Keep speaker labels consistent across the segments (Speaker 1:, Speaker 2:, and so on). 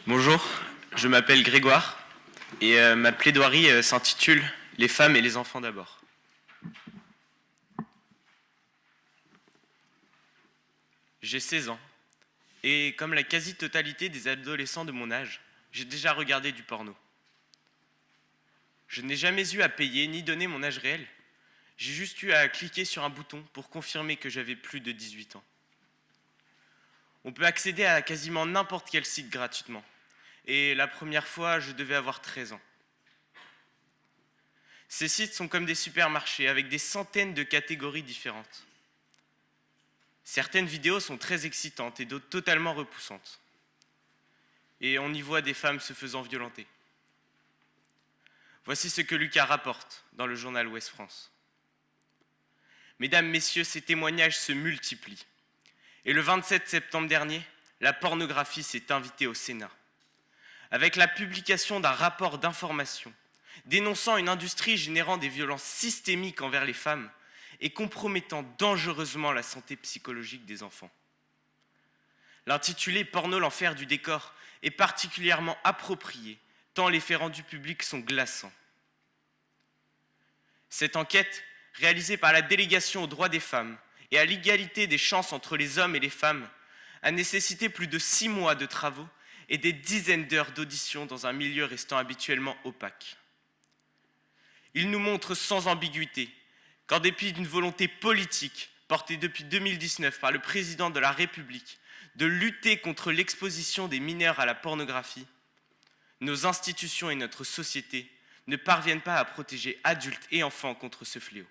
Speaker 1: Bonjour, je m'appelle Grégoire et ma plaidoirie s'intitule « Les femmes et les enfants d'abord ». J'ai 16 ans et comme la quasi-totalité des adolescents de mon âge, j'ai déjà regardé du porno. Je n'ai jamais eu à payer ni donner mon âge réel. J'ai juste eu à cliquer sur un bouton pour confirmer que j'avais plus de 18 ans. On peut accéder à quasiment n'importe quel site gratuitement. Et la première fois, je devais avoir 13 ans. Ces sites sont comme des supermarchés avec des centaines de catégories différentes. Certaines vidéos sont très excitantes et d'autres totalement repoussantes. Et on y voit des femmes se faisant violenter. Voici ce que Lucas rapporte dans le journal Ouest France. Mesdames, messieurs, ces témoignages se multiplient. Et le 27 septembre dernier, la pornographie s'est invitée au Sénat. Avec la publication d'un rapport d'information dénonçant une industrie générant des violences systémiques envers les femmes et compromettant dangereusement la santé psychologique des enfants. L'intitulé « Porno, l'enfer du décor » est particulièrement approprié, tant les faits rendus publics sont glaçants. Cette enquête, réalisée par la délégation aux droits des femmes et à l'égalité des chances entre les hommes et les femmes, a nécessité plus de 6 mois de travaux et des dizaines d'heures d'audition dans un milieu restant habituellement opaque. Il nous montre sans ambiguïté qu'en dépit d'une volonté politique portée depuis 2019 par le président de la République de lutter contre l'exposition des mineurs à la pornographie, nos institutions et notre société ne parviennent pas à protéger adultes et enfants contre ce fléau.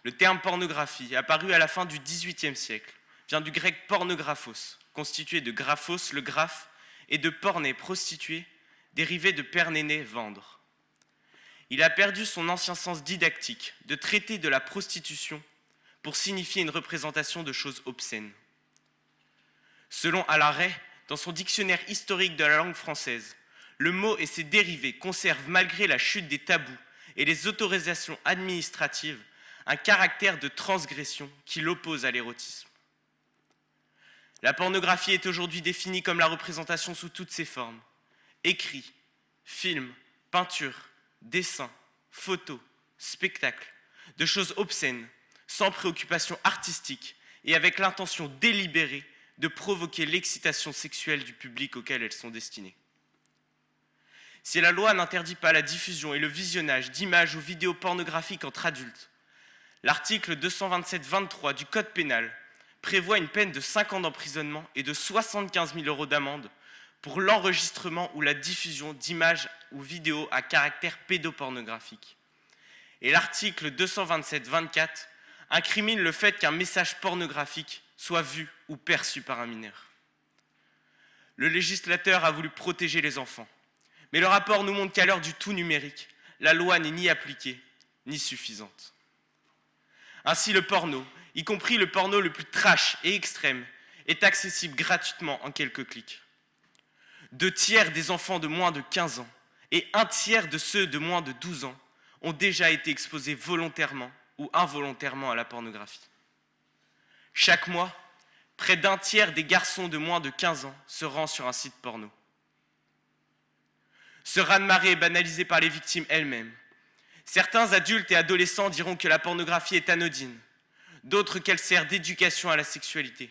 Speaker 1: Le terme pornographie, apparu à la fin du XVIIIe siècle, vient du grec pornographos, constitué de graphos, le graphe, et de porné, prostituée, dérivé de pernéné, vendre. Il a perdu son ancien sens didactique de traiter de la prostitution pour signifier une représentation de choses obscènes. Selon Alaret, dans son dictionnaire historique de la langue française, le mot et ses dérivés conservent, malgré la chute des tabous et les autorisations administratives, un caractère de transgression qui l'oppose à l'érotisme. La pornographie est aujourd'hui définie comme la représentation sous toutes ses formes. Écrit, film, peinture, dessin, photo, spectacle, de choses obscènes, sans préoccupation artistique et avec l'intention délibérée de provoquer l'excitation sexuelle du public auquel elles sont destinées. Si la loi n'interdit pas la diffusion et le visionnage d'images ou vidéos pornographiques entre adultes, l'article 227-23 du Code pénal prévoit une peine de 5 ans d'emprisonnement et de 75 000 € d'amende pour l'enregistrement ou la diffusion d'images ou vidéos à caractère pédopornographique. Et l'article 227-24 incrimine le fait qu'un message pornographique soit vu ou perçu par un mineur. Le législateur a voulu protéger les enfants, mais le rapport nous montre qu'à l'heure du tout numérique, la loi n'est ni appliquée ni suffisante. Ainsi, le porno, y compris le porno le plus trash et extrême, est accessible gratuitement en quelques clics. 2/3 des enfants de moins de 15 ans et 1/3 de ceux de moins de 12 ans ont déjà été exposés volontairement ou involontairement à la pornographie. Chaque mois, près d'1/3 des garçons de moins de 15 ans se rend sur un site porno. Ce raz-de-marée est banalisé par les victimes elles-mêmes. Certains adultes et adolescents diront que la pornographie est anodine, d'autres qu'elle sert d'éducation à la sexualité,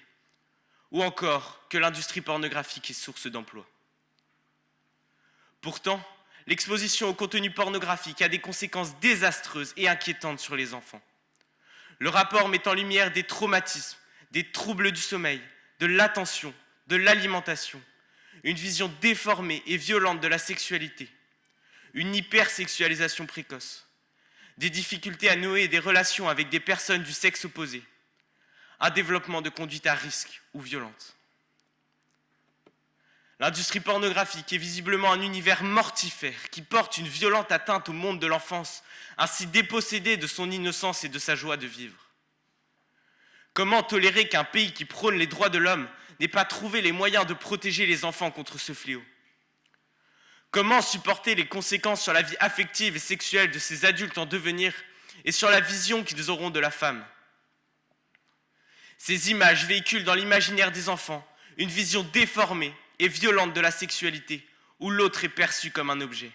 Speaker 1: ou encore que l'industrie pornographique est source d'emploi. Pourtant, l'exposition au contenu pornographique a des conséquences désastreuses et inquiétantes sur les enfants. Le rapport met en lumière des traumatismes, des troubles du sommeil, de l'attention, de l'alimentation, une vision déformée et violente de la sexualité, une hypersexualisation précoce, des difficultés à nouer des relations avec des personnes du sexe opposé, un développement de conduite à risque ou violente. L'industrie pornographique est visiblement un univers mortifère qui porte une violente atteinte au monde de l'enfance, ainsi dépossédé de son innocence et de sa joie de vivre. Comment tolérer qu'un pays qui prône les droits de l'homme n'ait pas trouvé les moyens de protéger les enfants contre ce fléau ? Comment supporter les conséquences sur la vie affective et sexuelle de ces adultes en devenir et sur la vision qu'ils auront de la femme ? Ces images véhiculent dans l'imaginaire des enfants une vision déformée et violente de la sexualité, où l'autre est perçu comme un objet.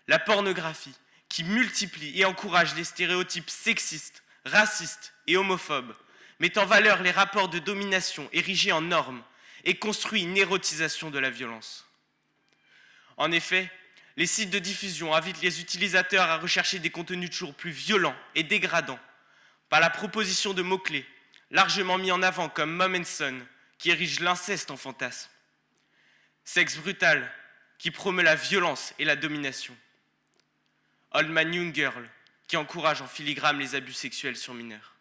Speaker 1: La pornographie, qui multiplie et encourage les stéréotypes sexistes, racistes et homophobes, met en valeur les rapports de domination érigés en normes et construit une érotisation de la violence. En effet, les sites de diffusion invitent les utilisateurs à rechercher des contenus toujours plus violents et dégradants par la proposition de mots-clés largement mis en avant comme Mom and Son, qui érige l'inceste en fantasme, sexe brutal, qui promeut la violence et la domination, Old Man Young Girl, qui encourage en filigrane les abus sexuels sur mineurs.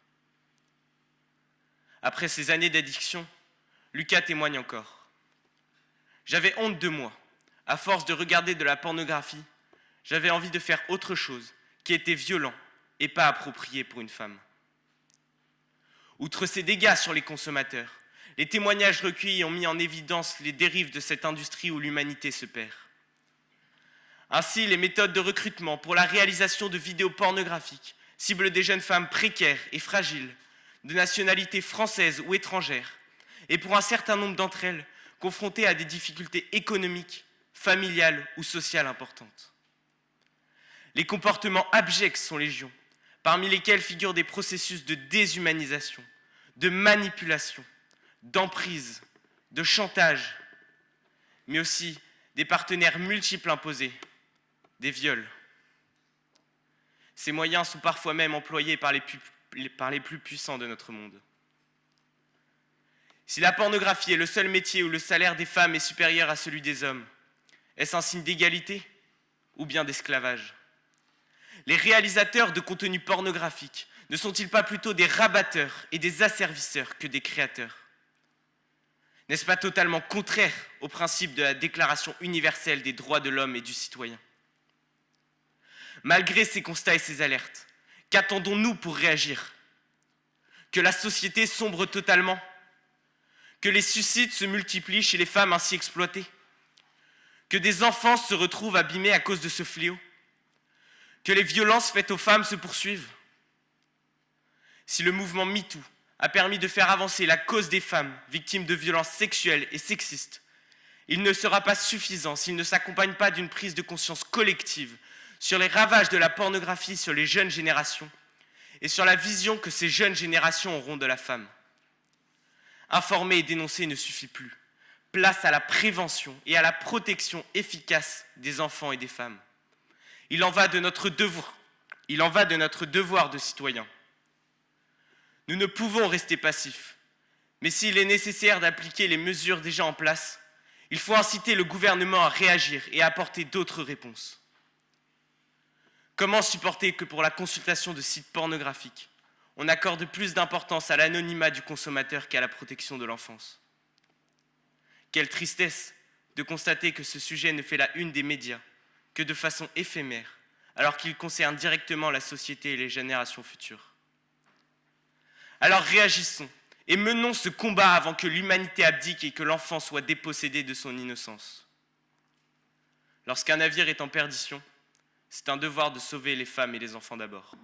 Speaker 1: Après ces années d'addiction, Lucas témoigne encore. J'avais honte de moi. À force de regarder de la pornographie, j'avais envie de faire autre chose qui était violent et pas approprié pour une femme. Outre ces dégâts sur les consommateurs, les témoignages recueillis ont mis en évidence les dérives de cette industrie où l'humanité se perd. Ainsi, les méthodes de recrutement pour la réalisation de vidéos pornographiques ciblent des jeunes femmes précaires et fragiles, de nationalité française ou étrangère, et pour un certain nombre d'entre elles, confrontées à des difficultés économiques, familiales ou sociales importantes. Les comportements abjects sont légion, parmi lesquels figurent des processus de déshumanisation, de manipulation, d'emprise, de chantage, mais aussi des partenaires multiples imposés, des viols. Ces moyens sont parfois même employés par les plus puissants de notre monde. Si la pornographie est le seul métier où le salaire des femmes est supérieur à celui des hommes, est-ce un signe d'égalité ou bien d'esclavage ? Les réalisateurs de contenus pornographiques ne sont-ils pas plutôt des rabatteurs et des asservisseurs que des créateurs ? N'est-ce pas totalement contraire au principe de la Déclaration universelle des droits de l'homme et du citoyen ? Malgré ces constats et ces alertes, qu'attendons-nous pour réagir ? Que la société sombre totalement ? Que les suicides se multiplient chez les femmes ainsi exploitées ? Que des enfants se retrouvent abîmés à cause de ce fléau ? Que les violences faites aux femmes se poursuivent ? Si le mouvement MeToo a permis de faire avancer la cause des femmes victimes de violences sexuelles et sexistes, il ne sera pas suffisant s'il ne s'accompagne pas d'une prise de conscience collective sur les ravages de la pornographie sur les jeunes générations et sur la vision que ces jeunes générations auront de la femme. Informer et dénoncer ne suffit plus. Place à la prévention et à la protection efficace des enfants et des femmes. Il en va de notre devoir de citoyen. Nous ne pouvons rester passifs, mais s'il est nécessaire d'appliquer les mesures déjà en place, il faut inciter le gouvernement à réagir et à apporter d'autres réponses. Comment supporter que pour la consultation de sites pornographiques, on accorde plus d'importance à l'anonymat du consommateur qu'à la protection de l'enfance ? Quelle tristesse de constater que ce sujet ne fait la une des médias que de façon éphémère, alors qu'il concerne directement la société et les générations futures. Alors réagissons et menons ce combat avant que l'humanité abdique et que l'enfant soit dépossédé de son innocence. Lorsqu'un navire est en perdition, c'est un devoir de sauver les femmes et les enfants d'abord.